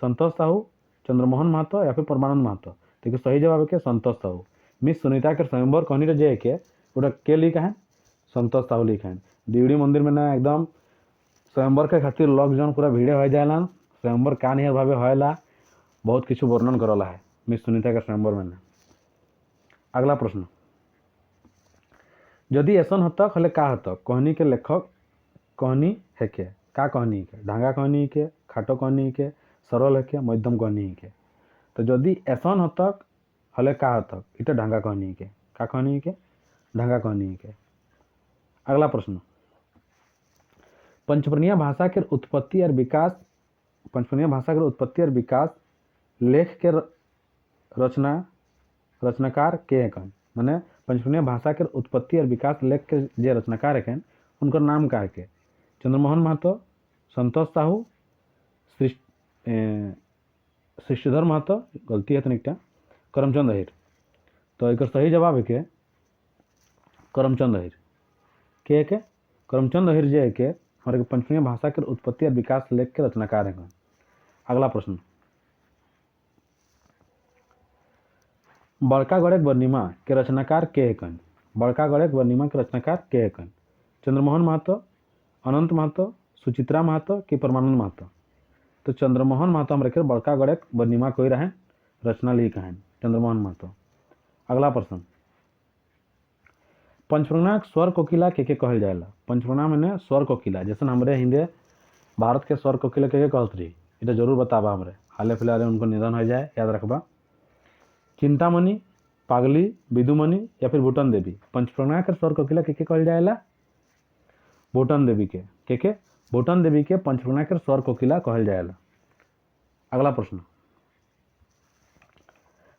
संतोष साहू, चंद्रमोहन महतो या फिर परमानंद महतो। देखिए सही जवाब है के संतोष साहू। मिस सुनीता के स्वयंवर कहानी रे जे है के उठे के लिखा है संतोष साहू लिखा है। देवड़ी मंदिर में ना एकदम स्वयंवर के खातिर लोग जन पूरा भीड़े हो जाएला स्वयंवर का निहर भावे होएला बहुत किछु वर्णन करला है मिस सुनीता के स्वयंवर में। अगला प्रश्न, यदि ऐसन होता खले का होता कहानी के लेखक कहानी है के का कहानी के ढांगा कहानी के खाटो कहानी के सरल है के मध्यम कहानी के। तो यदि ऐसन होता हले का होता इटा ढांगा कहानी के का कहानी के ढांगा कहानी के। अगला प्रश्न, पंचवर्णीय भाषा के उत्पत्ति और विकास पंचवर्णीय भाषा के उत्पत्ति और विकास लेख के रचनाकार के हैं कौन। माने पंचवर्णीय भाषा के उत्पत्ति और विकास लेख के जे रचनाकार है उनका नाम का है के चंद्रमोहन महतो, संतोष साहू, श्रीधर महतो गलती है तनिकटा करमचंद अहिर। तो एक सही जवाब है के करमचंद अहिर के करमचंद अहिर जे है के हमारे पंचवर्णीय भाषा के उत्पत्ति और विकास लेख के रचनाकार हैं। अगला प्रश्न, बड़का गणेश वर्णिमा के रचनाकार के है कौन। बड़का गणेश वर्णिमा के रचनाकार के है कौन। चंद्रमोहन महतो, अनंत महतो, सुचित्रा महतो कि परमानंद महतो। तो चंद्रमोहन महतो हमारे के बड़का गणेश वर्णिमा कोई रहे रचना लिखा है चंद्रमोहन महतो। अगला प्रश्न, पंचप्रणा स्वर कोकिला के कहल जाएला। पंचप्रणा मैंने स्वर कोकिला जैसे हमारे हिंदे भारत के स्वर कोकिला के कहत रही इटा जरूर बताबा हमरे हाले फिलहाल उनको निधन हो जाए याद रखबा। चिंतामणि, पागली, विदुमणि या फिर भूटन देवी। पंचप्रणा के स्वर कोकिला के कहल जाएला भूटन देवी के भूटन देवी के पंचप्रणा के स्वर कोकिला कहल जाएला। अगला प्रश्न,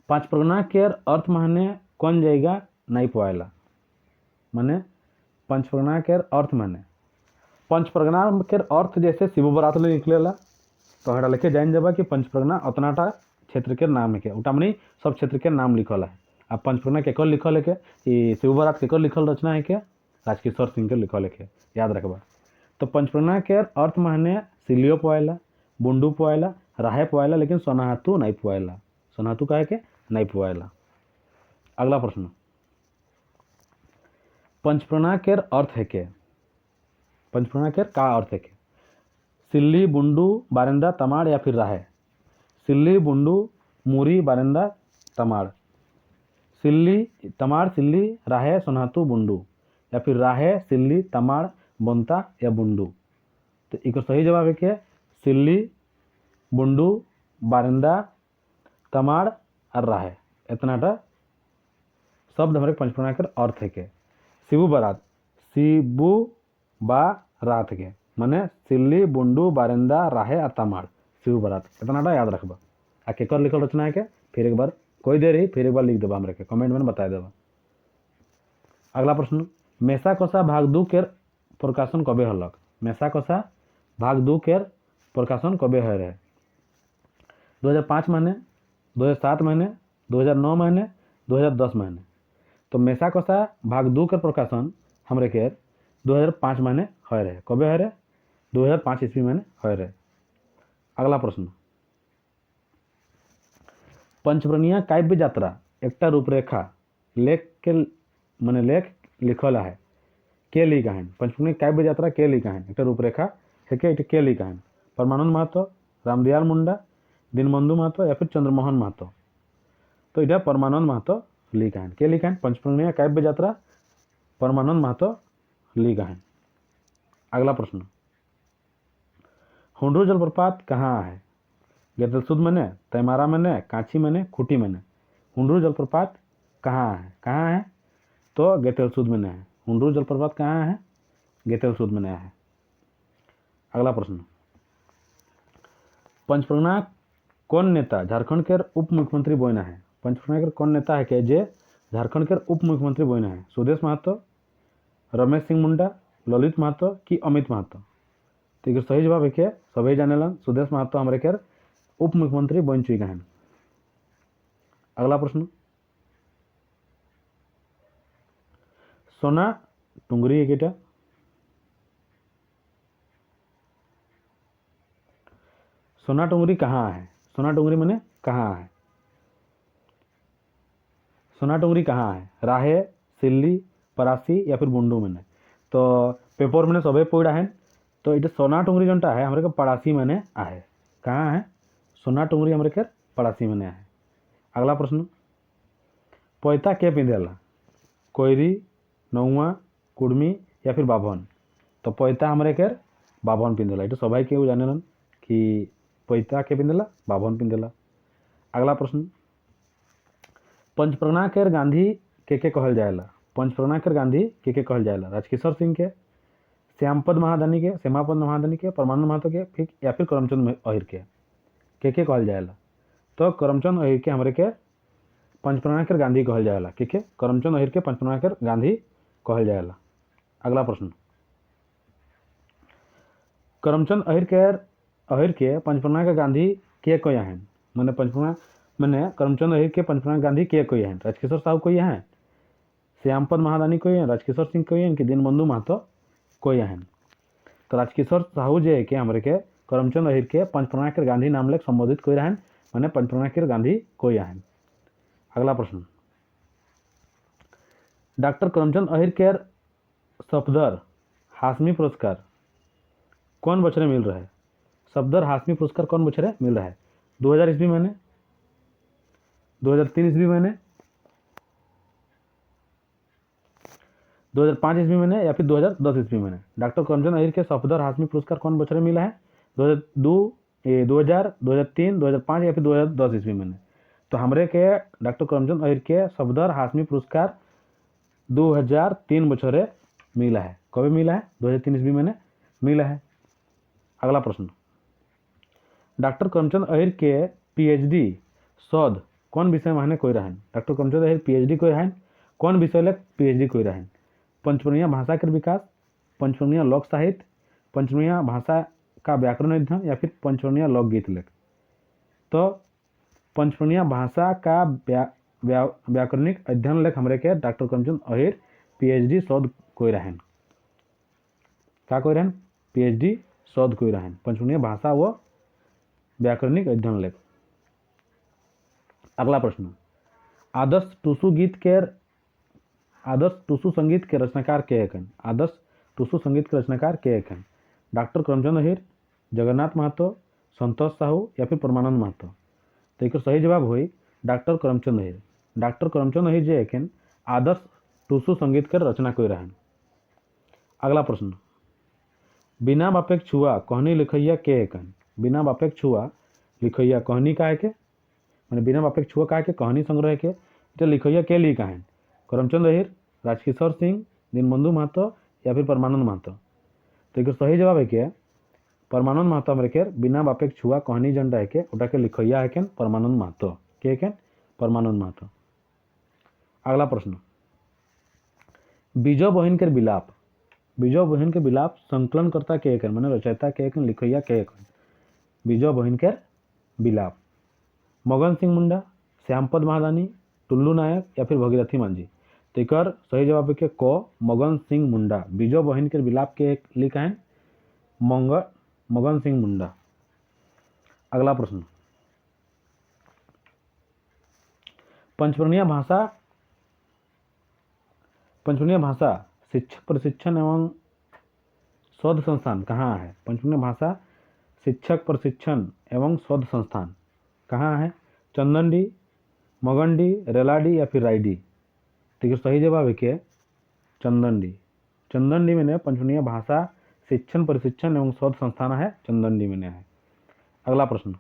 पंचप्रणा के अर्थ माने कौन जाएगा नहीं पाएला। माने पंचप्रणा के अर्थ माने पंचप्रगना के अर्थ जैसे शिव बरात ले निकलेला तो हटा लिखे जान जाबा कि पंचप्रगना उतनाटा क्षेत्र के नाम है के उटा में सब क्षेत्र के नाम लिखल है। अब पंचप्रगना के लिखल है के शिव बरात के लिखल रचना है के राजकिशोर सिंह के लिखल है के याद रखबा। तो पंचप्रगना के अर्थ माने सिलियो पोएला, बुंडू पोएला, राहे पोएला लेकिन सोनाहातू नहीं पोएला। सोनाहातू का है के नहीं पोएला। अगला प्रश्न, पंचप्रणा के अर्थ है के पंचप्रणा के का अर्थ है के सिल्ली, बुंडू, बारिंदा, तमाड़ या फिर राहे। सिल्ली, बुंडू, मूरी, बारिंदा, तमाड़। सिल्ली, तमाड़, सिल्ली, राहे, सोनातू, बुंडू या फिर राहे, सिल्ली, तमाड़, बोंता या बुंडू। तो एक सही जवाब है कि सिल्ली, बुंडू, बारिंदा, तमाड़ और राहे इतनाटा शब्द हमारे पंचप्रणा के अर्थ है के शिबू बारात शिबू बारात के माने सिल्ली, बुंडू, बारिंदा, राहे और तमाड़ शिबू बारात इतनाटा याद रखबा। आ केकर लिखल रचना है के फिर एक बार कोई देर ही फिर एक बार लिख देबा हमरे के कमेंट में बता देबा। अगला प्रश्न, मेसा कोसा भाग 2 के प्रकाशन कबे हलक। मेसा कोसा भाग 2 के प्रकाशन कबे है रहे 2005 महीने, 2007 महीने, 2009 महीने, 2010 महीने। तो मेसा कोसा भाग 2 के प्रकाशन हमरे के 2005 महीने हो रहे कबे हो रहे 2005 ईस्वी महीने हो रहे। अगला प्रश्न, पंचवर्णीय काव्य यात्रा एकटा रूपरेखा लेख के माने लेख लिखल है के लिखा है पंचपर्णी काव्य यात्रा के लिखा है एक रूपरेखा हेके ये के लिखा है परमानंद महतो रामदयाल मुंडा दीनबंधु महतो या फिर चंद्रमोहन महतो तो ये परमानंद महतो लिखा है के लिखा है पंचपर्णी काव्य यात्रा परमानंद महतो लिखा है। अगला प्रश्न हुंडरू जलप्रपात कहाँ है गेतलसूद मैंने तैमारा मैंने कांची मैंने खूटी मैंने हुंडरू जलप्रपात कहाँ है तो गेतलसूद मैंने है हुंडरू जलप्रपात कहाँ है गेतलसूद मैंने है। अगला प्रश्न पंचप्रगना कौन नेता झारखंड के उप मुख्यमंत्री बोयना है पंचप्रगना के कौन नेता है कि जे झारखंड के उप मुख्यमंत्री बोयना है सुदेश महतो रमेश सिंह मुंडा ललित महतो कि अमित महतो तो सही जवाब है कि सभी जानेलन सुदेश महतो हमारे के उप मुख्यमंत्री बन चुका है। अगला प्रश्न सोना टुंगरी है क्या सोना टुंगरी कहाँ है सोना टुंगरी मैंने कहाँ है सोना टुंगरी कहाँ है राहे सिल्ली परासी या फिर बुंडू मैंने तो पेपर मैंने सबे पढ़ा है तो ये सोना टुंगरी जोटा है हमारे पड़ासी मैंने आहे कहाँ है सोना टुंगरी हमारे के पड़ासी मैंने आहे। अगला प्रश्न पैता के पिंधेला कोयरी नौआ कुड़मी या फिर बाभन तो पैता हमारे के बाभन पिंधेला ये सबाई के जानेलन कि पैता के पिंधेला बाभन पिंधेला। अगला प्रश्न पंचप्रगना के गांधी के कहल जाएला पंचप्रगना के गांधी के कहल जाएला राजकिशोर सिंह के श्यामपद महादानी के श्यामापद महादानी के परमानंद महतो के फिर या फिर करमचंद अहिर के कहल जाएला तो करमचंद अहिर के हमारे के पंचप्रगना के गांधी कहल जाएला के करमचंद अहिर के पंचप्रगना के गांधी कहल जाएला। अगला प्रश्न करमचंद अहिर के पंचप्रगना के गांधी के कोई हैं मैंने पंचप्रगना मैंने करमचंद अहिर के पंचप्रगना गांधी के कोई हैं राजकिशोर साहू कोई हैं श्यामपद महादानी कोई हैं राजकिशोर सिंह कोई हैं कि दीनबंधु महतो कोई हैं तो राजकिशोर साहू जे के हमारे के करमचंद अहिर के पंचप्रगना के गांधी नाम लेके संबोधित कोई रहें मैंने पंचप्रगना के गांधी कोई हैं। अगला प्रश्न डॉक्टर करमचंद अहिर के सफदर हाशमी पुरस्कार कौन बछरे मिल रहा है सफदर हाशमी पुरस्कार कौन बछरे मिल रहा है 2000 ईस्वी मैंने 2003 ईस्वी मैंने 2005 ईस्वी मैंने या फिर 2010 ईस्वी मैंने डॉक्टर करमचंद अहिर के सफदर हाशमी पुरस्कार कौन बछरे मिला है 2000 2003 2005 या फिर 2010 ईस्वी मैंने तो हमारे के डॉक्टर करमचंद अहिर के सफदर हाशमी पुरस्कार 2003 बछरे मिला है कभी मिला है 2003 ईस्वी मैंने मिला है। अगला प्रश्न डॉक्टर करमचंद अहिर के पीएचडी शोध कौन विषय में कोई रहें डॉक्टर करमचंद अहिर पीएचडी कोई रहें कौन विषय ले पीएचडी कोई रहें पंचवर्णीय भाषा के विकास पंचवर्णीय लोक साहित्य पंचवर्णीय भाषा का व्याकरण अध्ययन या फिर पंचवर्णीय लोकगीत लेख तो पंचवर्णीय भाषा का व्याकरणिक अध्ययन लेख हमारे के डॉक्टर करमचंद अहिर पीएचडी शोध कोई रहें क्या कोई रहें पीएचडी शोध कोई रहें पंचवर्णीय भाषा व व्याकरणिक अध्ययन लेख। अगला प्रश्न आदर्श टुसु संगीत के रचनाकार के हैं आदर्श टुसु संगीत के रचनाकार के हैं डॉक्टर करमचंद अहिर जगन्नाथ महतो संतोष साहू या फिर परमानंद महतो तो एक सही जवाब हुई डॉक्टर करमचंद अहिर डॉक्टर करमचंद अहिर जे एक आदर्श टुसु संगीत के रचना कोई रहें। अगला प्रश्न बिना बापेक छुआ कहनी लिखैया के एक बिना बापेक छुआ लिखैया कहनी का है के मैंने बिना बापेक छुआ का के कहानी संग्रह के इसे लिखैया के लिखा है करमचंद अहिर राजकिशोर सिंह दीनबंधु महतो या फिर परमानंद महतो तो एक सही जवाब है कि परमानंद महतो हमारे के बिना बापेक छुआ कहानी जनटा है के उटा के लिखैया है परमानंद महतो के परमानंद महतो। अगला प्रश्न बीजो बहन के विलाप संकलन करता के एक मैंने रचयिता के एक लिखैया के एक बीजो बहन के विलाप मगन सिंह मुंडा श्यामपद महादानी टुल्लू नायक या फिर भगीरथी मांझी तो एक सही जवाब है कि को मगन सिंह मुंडा बीजो बहन के विलाप के एक लिखा है मगन सिंह मुंडा। अगला प्रश्न पंचवर्णीय भाषा शिक्षक प्रशिक्षण एवं शोध संस्थान कहाँ है? पंचमनिया भाषा शिक्षक प्रशिक्षण एवं शोध संस्थान कहाँ है? चंदनडी, मगंडी, रेलाडी या फिर रायडी? ठीक है, सही जवाब है क्या? चंदनडी। चंदनडी में पंचमनिया भाषा शिक्षण प्रशिक्षण एवं शोध संस्थान है, चंदनडी में है। अगला प्रश्न,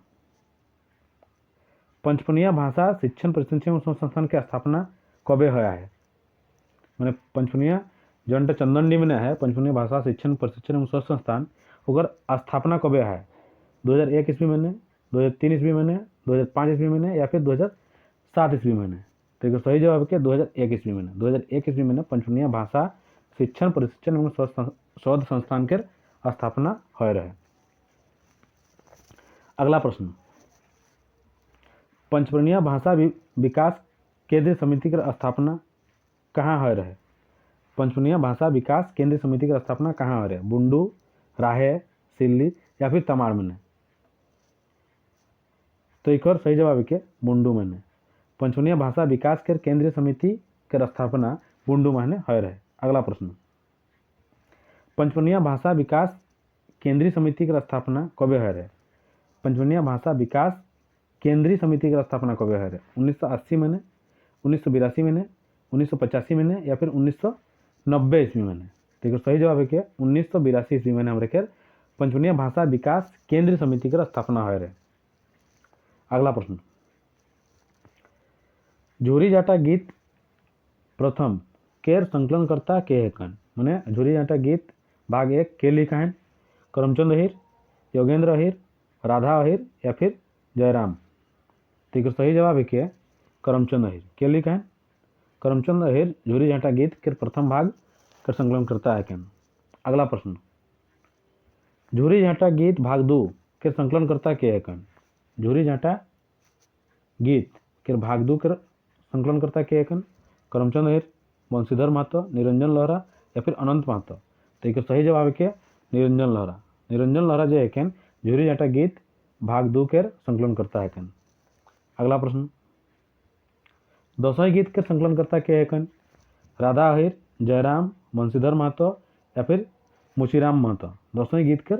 पंचमनिया भाषा शिक्षण प्रशिक्षण एवं शोध संस्थान की स्थापना कबे होया है? मैंने पंचमनिया जो चंदनडी में है पंचमनिया भाषा शिक्षण प्रशिक्षण एवं शोध संस्थान ओकर स्थापना कबे है? 2001 ईस्वी में, 2003 ईस्वी में, 2005 ईस्वी में या फिर 2007 ईस्वी में? तो सही जवाब है 2001 ईस्वी में। 2001 ईस्वी में पंचमनिया भाषा शिक्षण प्रशिक्षण एवं शोध संस्थान के स्थापना हो रहे। अगला प्रश्न, पंचमनिया भाषा विकास केंद्रीय समिति की स्थापना कहाँ हो रहे? पंचमनिया भाषा विकास केंद्रीय समिति की स्थापना कहाँ हो रहे? बुंडू, राहे, सिल्ली या फिर तमाड़ में? तो एक और सही जवाब है बुंडू में। पंचमनिया भाषा विकास के केंद्रीय समिति की स्थापना बुंडू में हो रहे। अगला प्रश्न, पंचमनिया भाषा विकास केंद्रीय समिति की स्थापना कब हो रहे? पंचमनिया भाषा विकास केंद्रीय समिति की स्थापना कब हो रहे? 1980 में, 1982 में, 1985 में या फिर 1990 ईस्वी में? ठीक है, सही जवाब है क्या 1982 ईस्वी में हमारे के पंचमनिया भाषा विकास केंद्रीय समिति की स्थापना हो रहे। अगला प्रश्न, झूरी जाटा गीत प्रथम केर संकलनकर्ता के है कन? मैंने झूरी जाटा गीत भाग 1 के लिखा है? करमचंद अहिर, योगेंद्र अहिर, राधा अहिर या फिर जयराम? ठीक है, सही जवाब है क्या करमचंद अहिर। के लिखा है? करमचंद अहिर झूरी झांटा गीत के प्रथम भाग का संकलन करता है क्या? अगला प्रश्न, झूरी झांटा गीत भाग 2 के संकलन करता के है कन? झूरी झांटा गीत के भाग 2 के संकलन करता के है कन? करमचंद अहिर, बंशीधर महतो, निरंजन लोहरा या फिर अनंत महतो? तो एक सही जवाब है क्या निरंजन लोहरा। निरंजन लोहरा जो है कैन झूरी झांटा गीत भाग 2 के संकलन करता है कैन। अगला प्रश्न, दसों गीत के संकलन करता के है कन? राधा अहिर, जयराम, बंशीधर महतो या फिर मुशीराम महतो? दसों गीत के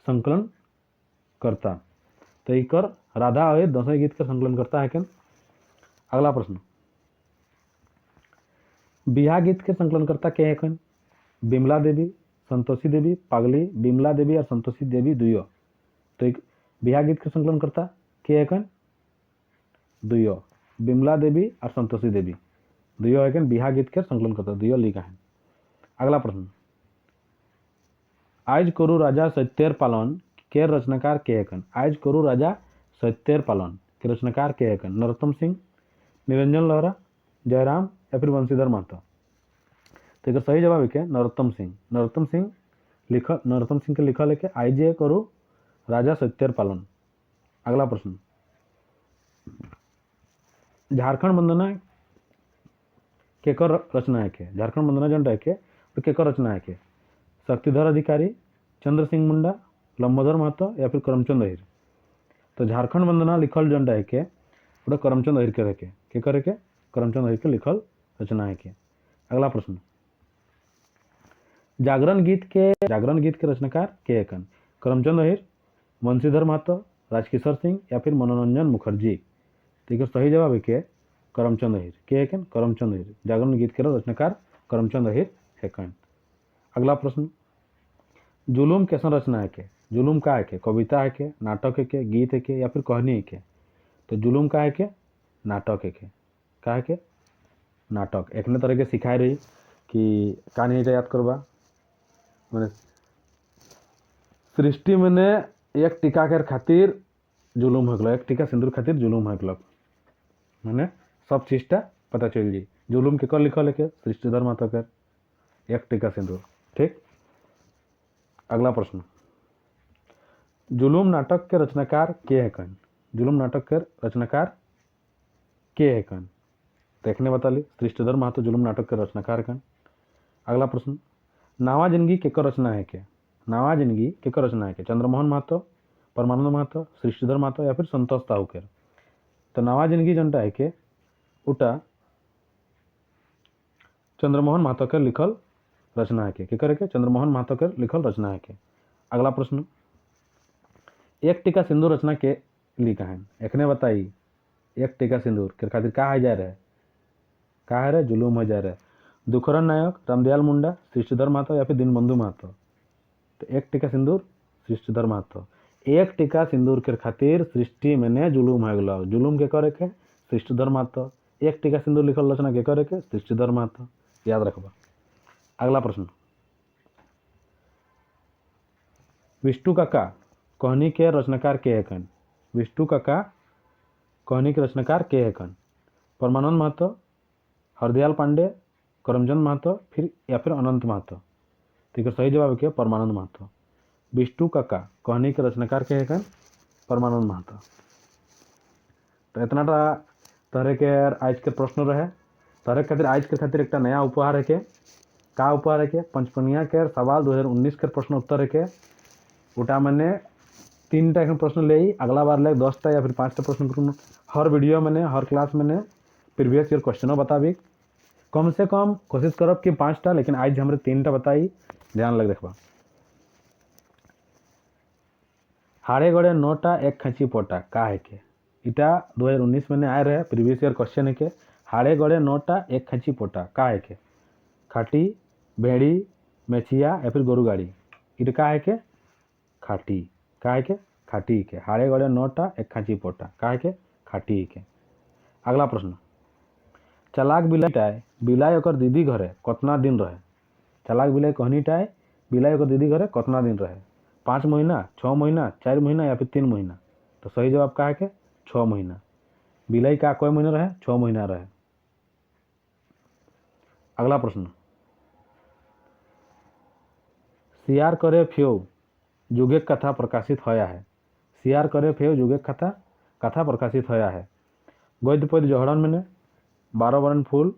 संकलन करता तो एक राधा अहिर दसों गीत का संकलन करता है क्या? अगला प्रश्न, बिहा गीत के संकलन करता के है कन? बिमला देवी, संतोषी देवी, पागली, बिमला देवी और संतोषी देवी दुयो? तो एक बिहा गीत के संकलन करता के है कन? दुयो, बिमला देवी और संतोषी देवी दुयो है बिहा गीत के संकलन करता दुयो लिखा है। अगला प्रश्न, आज करू राजा सत्येर पालन के रचनाकार के है कन? आज करू राजा सत्येर पालन के रचनाकार के है कन? नरोत्तम सिंह, निरंजन लोहरा, जयराम या फिर बंशीधर महतो? तो एक सही जवाब है क्या नरोत्तम सिंह। नरोत्तम सिंह के लिखल है कि आई जे करू राजा सत्येर पालन। अगला प्रश्न, झारखंड वंदना केकर रचना है के? झारखंड वंदना जो है के तो केकर रचना है के? शक्तिधर अधिकारी, चंद्र सिंह मुंडा, लंबोदर महतो या फिर करमचंद अहिर? तो झारखंड वंदना लिखल जो है के वो करमचंद अहिर के रखे के करे के करमचंद अहिर के लिखल रचना है के। अगला प्रश्न, जागरण गीत के रचनाकार के है कन? करमचंद अहिर, बंशीधर महतो, राजकिशोर सिंह या फिर मनोरंजन मुखर्जी? ठीक है, सही जवाब है के करमचंद अहिर। के है कन? करमचंद अहिर। जागरण गीत के रचनाकार करमचंद अहिर है कन। अगला प्रश्न, जुलूम कैसन रचना है के? जुलूम का है के? कविता है के, नाटक है के, गीत है के या फिर कहानी है के? तो जुलूम का है के नाटक है के। का है के नाटक। एक तरह के सिखाई रही कि कहानी याद करवा मैंने सृष्टि मैंने एक टीका के खातिर जुलूम हो गल, एक टीका सिंदूर खातिर जुलूम हो गल, मैंने सब चीजटा पता चल जी। जुलूम के कर लिखल है के सृष्टिधर महतो के एक टीका सिंदूर। ठीक। अगला प्रश्न, जुलूम नाटक के रचनाकार के है कन? जुलूम नाटक के रचनाकार के है कन? देखने बता ली सृष्टिधर महतो जुलूम नाटक के रचनाकार कन। अगला प्रश्न, नावा जिंदगी केकर रचना है के? नावा जिंदगी केकर रचना है के? चंद्रमोहन महतो, परमानंद महतो, सृष्टिधर महतो या फिर संतोष ताहुकेर? तो नावा जिंदगी जनटा है के उटा चंद्रमोहन महतो के लिखल रचना है के करे के चंद्रमोहन महतो के लिखल रचना है के। अगला प्रश्न, एक टीका सिंदूर रचना के लिखा है एखने बताई। एक टीका सिंदूर के खातिर का है जा रहे, का है रे जुलूम हो जा रहे, दुखरन नायक, रामदयाल मुंडा, सृष्टिधर महतो या फिर दीनबंधु महतो। तो एक टीका सिंदूर सृष्टिधर महतो। एक टीका सिंदूर के खातिर सृष्टि मैंने जुलूम हो गलो, जुलूम के करे के सृष्टिधर महतो। एक टीका सिंदूर लिखल रचना के करे के सृष्टिधर महतो, याद रखबा। अगला प्रश्न, विष्णु काका कहनी के रचनाकार के है? विष्णु काका कहनी के रचनाकार के है? परमानंद महतो, हरदयाल पांडे, करमचंद महतो फिर या फिर अनंत महतो। ठीक है, सही जवाब क्या परमानंद महतो। विष्णु काका कहनी के रचनाकार के है? परमानंद महतो। तो इतना तरह के आज के प्रश्न रहे। तरह खातिर आज के खातिर एक नया उपहार है के, का उपहार है के पंचपनिया के सवाल 2019 के प्रश्न उत्तर है के। उटा मैंने 3टा प्रश्न ले, अगला बार ले 10टा या फिर 5टा प्रश्न हर वीडियो मैंने हर क्लास मैंने प्रीवियस ईयर क्वेश्चनों बताबी। कम से कम कोशिश करब कि 5टा, लेकिन आज हमारे 3टा बताई, ध्यान लग देखबा। हाड़े गड़े 9टा एक खची पोटा का है के, इटा 2019 में आए रहे प्रीवियस ईयर क्वेश्चन है के। हाड़े गड़े 9टा एक खची पोटा का है के, खाटी, भेड़ी, मेचिया या फिर गोरु गाड़ी। इटा का है के खाटी, का है के खाटी के। हाड़े गड़े 9टा एक खाची पोटा का है के खाटी के। अगला प्रश्न, चलाक बिलाई बिलाई ओकर दीदी घरे कतना दिन रहे। चलाक बिलाई कहनी टाए बिलाई ओकर दीदी घरे कतना दिन रहे, 5 महीना, 6 महीना, 4 महीना या फिर 3 महीना। तो सही जवाब का है के 6 महीना। बिलाई का कोई महीना रहे, 6 महीना रहे। अगला प्रश्न, सियार करे फेव जुगे कथा प्रकाशित होया है। सियार करे फेव जुगे कथा प्रकाशित होया है। गद्य पद्य जोहड़न मैंने 12 वर्ण फूल,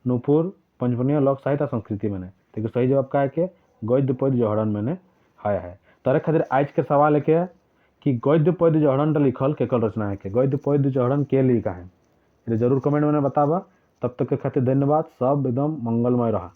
नूपुर, पंचपनिया लोक साहित्य संस्कृति मैंने। ठीक है, सही जवाब का है कि गद्य पद्य जोहड़न मैंने होया है। तरह खातिर आज के सवाल है कि गद्य पद्य जोहड़न लिखल केकल रचना है के, गद्य पद्य जोहड़न के लिखा है। जरूर कमेंट में बताबा। तब तक के खातिर धन्यवाद। सब एकदम मंगलमय रहा।